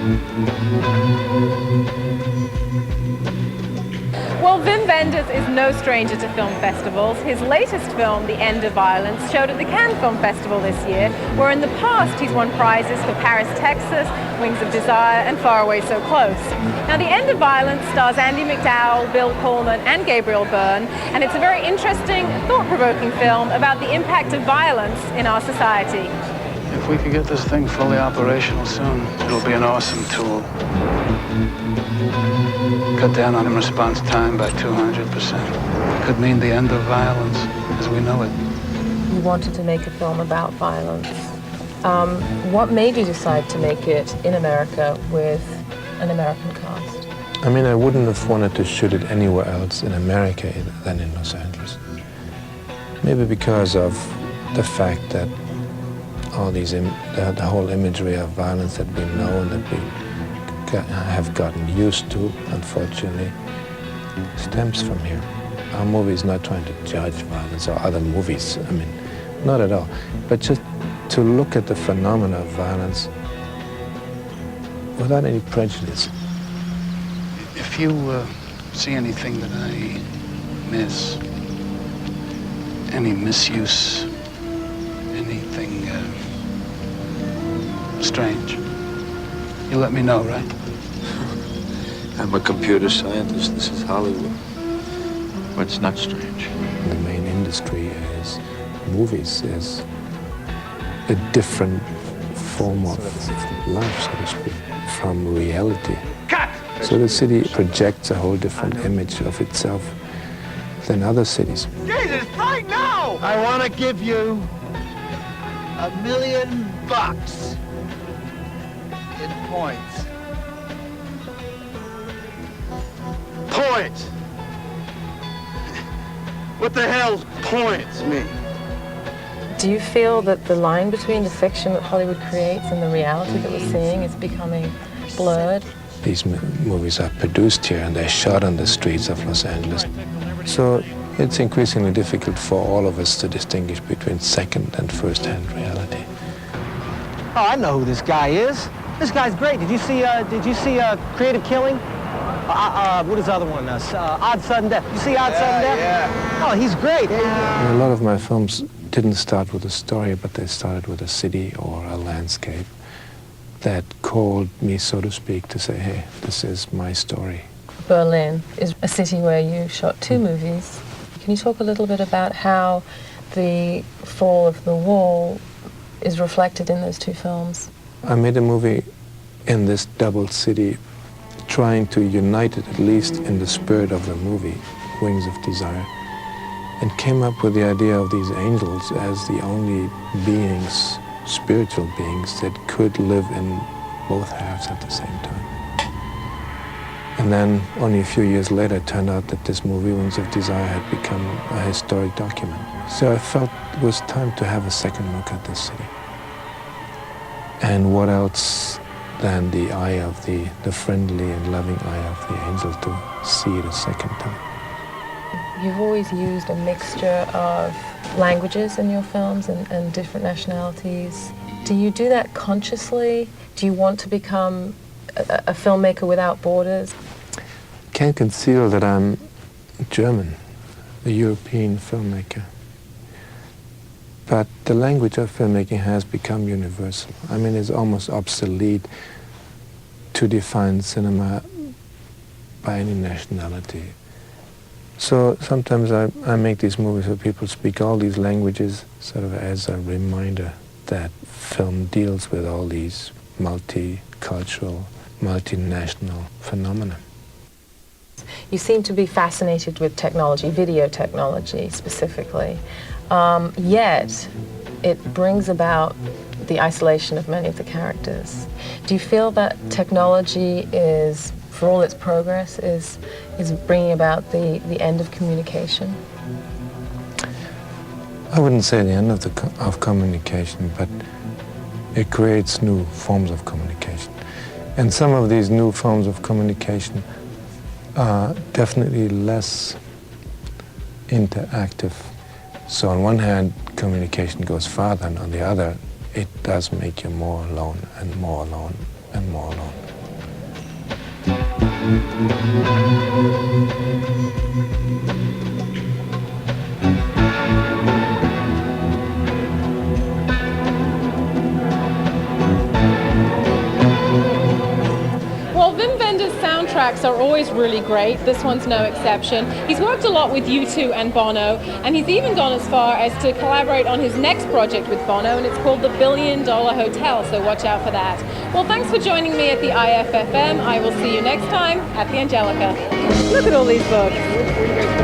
Well, Wim Wenders is no stranger to film festivals. His latest film, The End of Violence, showed at the Cannes Film Festival this year, where in the past he's won prizes for Paris, Texas, Wings of Desire, and Faraway, So Close. Now, The End of Violence stars Andy McDowell, Bill Pullman, and Gabriel Byrne, and it's a very interesting, thought-provoking film about the impact of violence in our society. If we could get this thing fully operational soon, it'll be an awesome tool. Cut down on response time by 200%. Could mean the end of violence as we know it. You wanted to make a film about violence. What made you decide to make it in America with an American cast? I mean, I wouldn't have wanted to shoot it anywhere else in America than in Los Angeles. Maybe because of the fact that all these, the whole imagery of violence that we know and that we have gotten used to, unfortunately, stems from here. Our movie is not trying to judge violence or other movies, I mean, not at all, but just to look at the phenomena of violence without any prejudice. If you see anything that I miss, any misuse, anything strange, you let me know, right? I'm a computer scientist. This is Hollywood. What's not strange? The main industry is movies, is a different form of life, so to speak, from reality. Cut! So the city projects a whole different image of itself than other cities. Jesus, right now! I want to give you $1 million in points. Points! What the hell points mean? Do you feel that the line between the fiction that Hollywood creates and the reality that we're seeing is becoming blurred? These movies are produced here and they're shot on the streets of Los Angeles. So it's increasingly difficult for all of us to distinguish between second and first-hand reality. Oh, I know who this guy is. This guy's great. Did you see Creative Killing? What is the other one? Odd Sudden Death. You see Odd Sudden Death? Yeah. Oh, he's great. A lot of my films didn't start with a story, but they started with a city or a landscape that called me, so to speak, to say, hey, this is my story. Berlin is a city where you shot 2 movies. Can you talk a little bit about how the fall of the wall is reflected in those 2 films? I made a movie in this double city, trying to unite it, at least in the spirit of the movie, Wings of Desire, and came up with the idea of these angels as the only beings, spiritual beings, that could live in both halves at the same time. And then, only a few years later, it turned out that this movie, Wings of Desire, had become a historic document. So I felt it was time to have a second look at this city. And what else than the eye of the friendly and loving eye of the angel to see it a second time. You've always used a mixture of languages in your films and different nationalities. Do you do that consciously? Do you want to become a filmmaker without borders? Can't conceal that I'm German, a European filmmaker. But the language of filmmaking has become universal. I mean, it's almost obsolete to define cinema by any nationality. So sometimes I make these movies where people speak all these languages sort of as a reminder that film deals with all these multicultural, multinational phenomena. You seem to be fascinated with technology, video technology specifically, yet it brings about the isolation of many of the characters. Do you feel that technology is, for all its progress, is bringing about the end of communication? I wouldn't say the end of communication, but it creates new forms of communication. And some of these new forms of communication are definitely less interactive. So on one hand, communication goes farther, and on the other, it does make you more alone and more alone and more alone. Well, Wim Wenders' soundtracks are always really great. This one's no exception. He's worked a lot with U2 and Bono, and he's even gone as far as to collaborate on his next project with Bono, and it's called The $1 Billion Hotel, so watch out for that. Well, thanks for joining me at the IFFM. I will see you next time at the Angelika. Look at all these books.